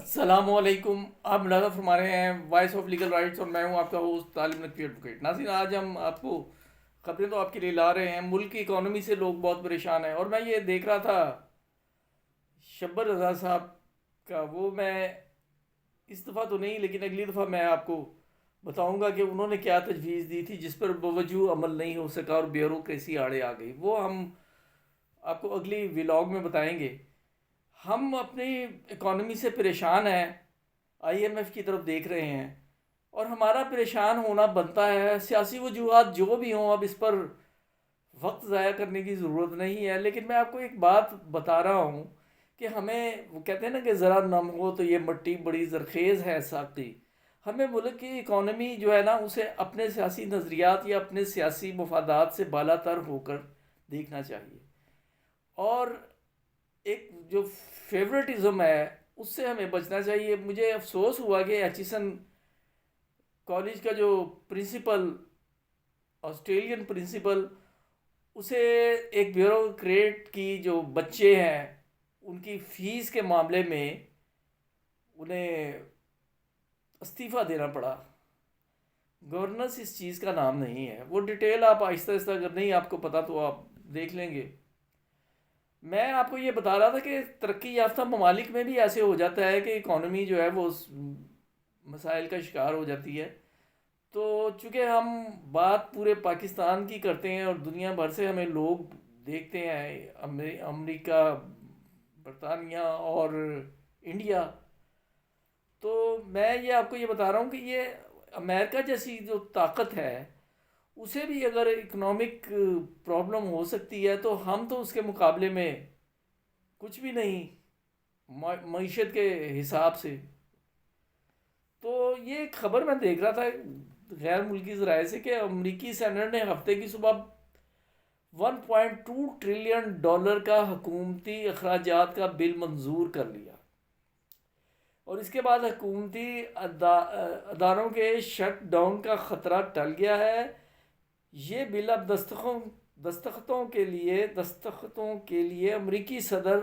السلام علیکم. آپ ملاحظہ فرما رہے ہیں وائس آف لیگل رائٹس اور میں ہوں آپ کا ہوسٹ طالب نقوی ایڈوکیٹ. ناظرین، آج ہم آپ کو خبریں تو آپ کے لیے لا رہے ہیں. ملک کی اکانومی سے لوگ بہت پریشان ہیں اور میں یہ دیکھ رہا تھا شبر رضا صاحب کا. وہ میں اس دفعہ تو نہیں لیکن اگلی دفعہ میں آپ کو بتاؤں گا کہ انہوں نے کیا تجویز دی تھی جس پر بوجو عمل نہیں ہو سکا اور بیوروکریسی آڑے آ گئی. وہ ہم آپ کو اگلی ولاگ میں بتائیں گے. ہم اپنی اکانومی سے پریشان ہیں، آئی ایم ایف کی طرف دیکھ رہے ہیں اور ہمارا پریشان ہونا بنتا ہے. سیاسی وجوہات جو بھی ہوں، اب اس پر وقت ضائع کرنے کی ضرورت نہیں ہے، لیکن میں آپ کو ایک بات بتا رہا ہوں کہ ہمیں، وہ کہتے ہیں نا کہ ذرا نم ہو تو یہ مٹی بڑی زرخیز ہے ساقی. ہمیں ملک کی اکانومی جو ہے نا اسے اپنے سیاسی نظریات یا اپنے سیاسی مفادات سے بالا تر ہو کر دیکھنا چاہیے. اور ایک جو فیورٹزم ہے اس سے ہمیں بچنا چاہیے. مجھے افسوس ہوا کہ ایچیسن کالج کا جو پرنسپل، آسٹریلین پرنسپل، اسے ایک بیوروکریٹ کی جو بچے ہیں ان کی فیس کے معاملے میں انہیں استعفیٰ دینا پڑا. گورننس اس چیز کا نام نہیں ہے. وہ ڈیٹیل آپ آہستہ آہستہ اگر نہیں آپ کو پتا تو آپ دیکھ لیں گے. میں آپ کو یہ بتا رہا تھا کہ ترقی یافتہ ممالک میں بھی ایسے ہو جاتا ہے کہ اکانومی جو ہے وہ مسائل کا شکار ہو جاتی ہے. تو چونکہ ہم بات پورے پاکستان کی کرتے ہیں اور دنیا بھر سے ہمیں لوگ دیکھتے ہیں، امریکہ، برطانیہ اور انڈیا، تو میں یہ آپ کو یہ بتا رہا ہوں کہ یہ امریکہ جیسی جو طاقت ہے اسے بھی اگر اکنامک پرابلم ہو سکتی ہے تو ہم تو اس کے مقابلے میں کچھ بھی نہیں معیشت کے حساب سے. تو یہ ایک خبر میں دیکھ رہا تھا غیر ملکی ذرائع سے کہ امریکی سینٹ نے ہفتے کی صبح 1.2 ٹریلین ڈالر کا حکومتی اخراجات کا بل منظور کر لیا اور اس کے بعد حکومتی اداروں کے شٹ ڈاؤن کا خطرہ ٹل گیا ہے. یہ بل اب دستخطوں کے لیے امریکی صدر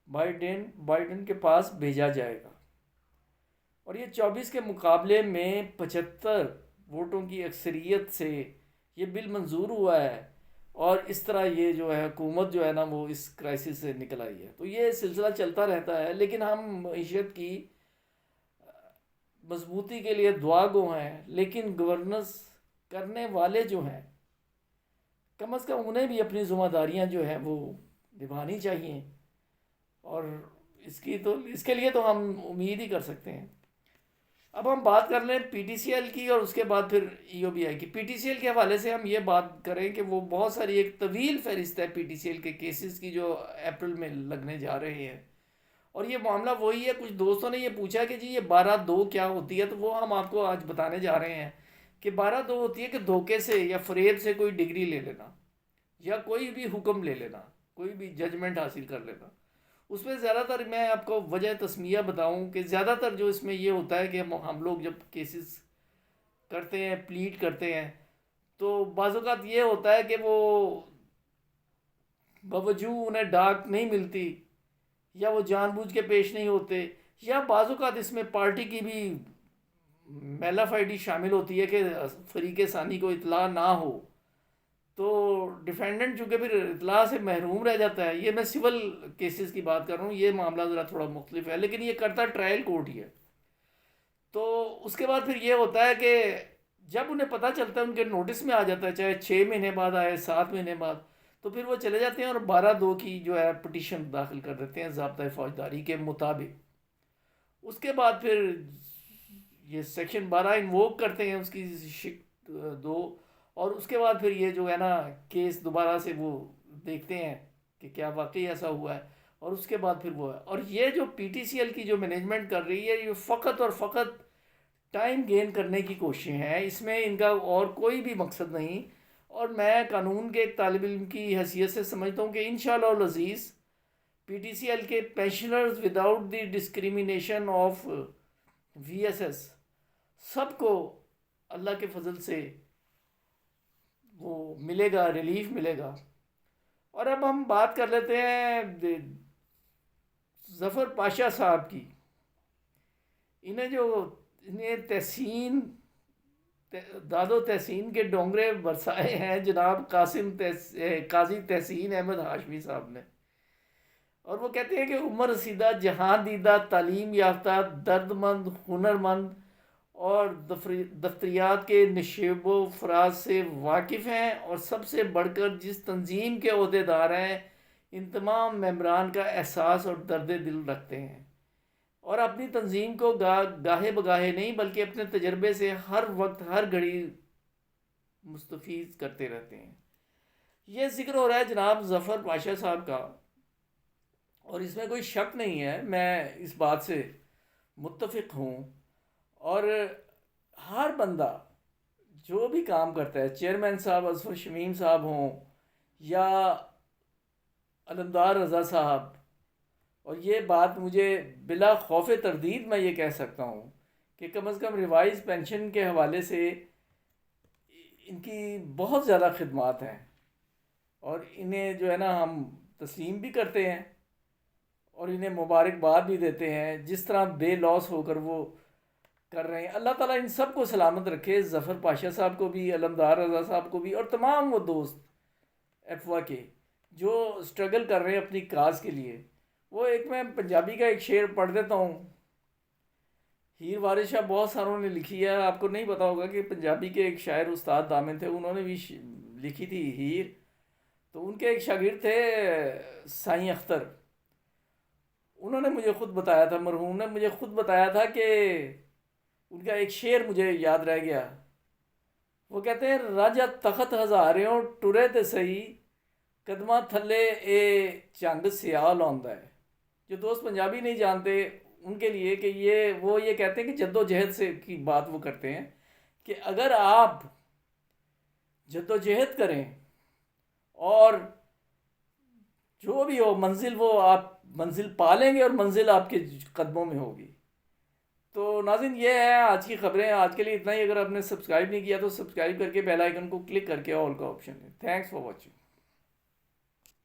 بائیڈن کے پاس بھیجا جائے گا اور یہ 24 کے مقابلے میں 75 ووٹوں کی اکثریت سے یہ بل منظور ہوا ہے. اور اس طرح یہ جو ہے حکومت جو ہے نا وہ اس کرائسس سے نکل آئی ہے. تو یہ سلسلہ چلتا رہتا ہے، لیکن ہم معیشت کی مضبوطی کے لیے دعا گو ہیں، لیکن گورننس کرنے والے جو ہیں کم از کم انہیں بھی اپنی ذمہ داریاں جو ہیں وہ نبھانی چاہیے. اور اس کے لیے تو ہم امید ہی کر سکتے ہیں. اب ہم بات کر لیں پی ٹی سی ایل کی اور اس کے بعد پھر ای او بی آئی کی. پی ٹی سی ایل کے حوالے سے ہم یہ بات کریں کہ وہ بہت ساری ایک طویل فہرست ہے پی ٹی سی ایل کے کیسز کی جو اپریل میں لگنے جا رہے ہیں. اور یہ معاملہ وہی ہے، کچھ دوستوں نے یہ پوچھا کہ جی یہ 12(2) کیا ہوتی ہے، تو وہ ہم آپ کو آج بتانے جا رہے ہیں کہ 12(2) ہوتی ہے کہ دھوکے سے یا فریب سے کوئی ڈگری لے لینا یا کوئی بھی حکم لے لینا، کوئی بھی ججمنٹ حاصل کر لینا. اس میں زیادہ تر میں آپ کو وجہ تسمیہ بتاؤں کہ زیادہ تر جو اس میں یہ ہوتا ہے کہ ہم لوگ جب کیسز کرتے ہیں، پلیڈ کرتے ہیں، تو بعض اوقات یہ ہوتا ہے کہ وہ باوجود انہیں ڈاک نہیں ملتی یا وہ جان بوجھ کے پیش نہیں ہوتے، یا بعض اوقات اس میں پارٹی کی بھی میلا فائڈی شامل ہوتی ہے کہ فریق ثانی کو اطلاع نہ ہو، تو ڈیفینڈنٹ چونکہ پھر اطلاع سے محروم رہ جاتا ہے. یہ میں سول کیسز کی بات کر رہا ہوں، یہ معاملہ ذرا تھوڑا مختلف ہے، لیکن یہ کرتا ٹرائل کورٹ ہی ہے. تو اس کے بعد پھر یہ ہوتا ہے کہ جب انہیں پتہ چلتا ہے، ان کے نوٹس میں آ جاتا ہے، چاہے 6 مہینے بعد آئے، 7 مہینے بعد، تو پھر وہ چلے جاتے ہیں اور 12(2) کی جو ہے پٹیشن داخل کر دیتے ہیں ضابطۂ فوجداری کے مطابق. اس کے بعد پھر یہ سیکشن 12 انووک کرتے ہیں اس کی شک 2، اور اس کے بعد پھر یہ جو ہے نا کیس دوبارہ سے وہ دیکھتے ہیں کہ کیا واقعی ایسا ہوا ہے، اور اس کے بعد پھر وہ ہے. اور یہ جو پی ٹی سی ایل کی جو مینجمنٹ کر رہی ہے، یہ فقط اور فقط ٹائم گین کرنے کی کوششیں ہیں، اس میں ان کا اور کوئی بھی مقصد نہیں. اور میں قانون کے ایک طالب علم کی حیثیت سے سمجھتا ہوں کہ انشاءاللہ العزیز پی ٹی سی ایل کے pensioners without the discrimination of V S S سب کو اللہ کے فضل سے وہ ملے گا، ریلیف ملے گا. اور اب ہم بات کر لیتے ہیں ظفر پاشا صاحب کی. انہیں داد و تحسین کے ڈونگرے برسائے ہیں جناب قاضی تحسین احمد ہاشمی صاحب نے. اور وہ کہتے ہیں کہ عمر رسیدہ جہاں دیدہ تعلیم یافتہ درد مند ہنر مند اور دفتریات کے نشیب و فراز سے واقف ہیں، اور سب سے بڑھ کر جس تنظیم کے عہدے دار ہیں ان تمام ممبران کا احساس اور درد دل رکھتے ہیں، اور اپنی تنظیم کو گاہے بگاہے نہیں بلکہ اپنے تجربے سے ہر وقت ہر گھڑی مستفیض کرتے رہتے ہیں. یہ ذکر ہو رہا ہے جناب ظفر پاشا صاحب کا، اور اس میں کوئی شک نہیں ہے، میں اس بات سے متفق ہوں. اور ہر بندہ جو بھی کام کرتا ہے، چیئرمین صاحب اظفر شمیم صاحب ہوں یا علمدار رضا صاحب، اور یہ بات مجھے بلا خوف تردید میں یہ کہہ سکتا ہوں کہ کم از کم ریوائز پینشن کے حوالے سے ان کی بہت زیادہ خدمات ہیں، اور انہیں جو ہے نا ہم تسلیم بھی کرتے ہیں اور انہیں مبارکباد بھی دیتے ہیں جس طرح بے لوس ہو کر وہ کر رہے ہیں. اللہ تعالیٰ ان سب کو سلامت رکھے، ظفر پاشا صاحب کو بھی، علمدار رضا صاحب کو بھی، اور تمام وہ دوست افوا کے جو سٹرگل کر رہے ہیں اپنی کاز کے لیے. وہ میں پنجابی کا ایک شعر پڑھ دیتا ہوں. ہیر وارث شاہ بہت ساروں نے لکھی ہے، آپ کو نہیں پتا ہوگا کہ پنجابی کے ایک شاعر استاد دامن تھے، انہوں نے بھی لکھی تھی ہیر. تو ان کے ایک شاگرد تھے سائیں اختر، انہوں نے مجھے خود بتایا تھا، مرحوم نے مجھے خود بتایا تھا کہ ان کا ایک شعر مجھے یاد رہ گیا. وہ کہتے ہیں راجہ تخت ہزاریوں ٹرے تے سہی قدمہ تھلے اے چنگ سیاہ لوندا ہے. جو دوست پنجابی نہیں جانتے ان کے لیے کہ وہ یہ کہتے ہیں کہ جد و جہد سے کی بات وہ کرتے ہیں کہ اگر آپ جد و جہد کریں اور جو بھی ہو منزل، وہ آپ منزل پالیں گے اور منزل آپ کے قدموں میں ہوگی. تو ناظرین یہ ہے آج کی خبریں. آج کے لیے اتنا ہی. اگر آپ نے سبسکرائب نہیں کیا تو سبسکرائب کر کے بیل آئیکن کو کلک کر کے آل کا آپشن ہے. Thanks for watching.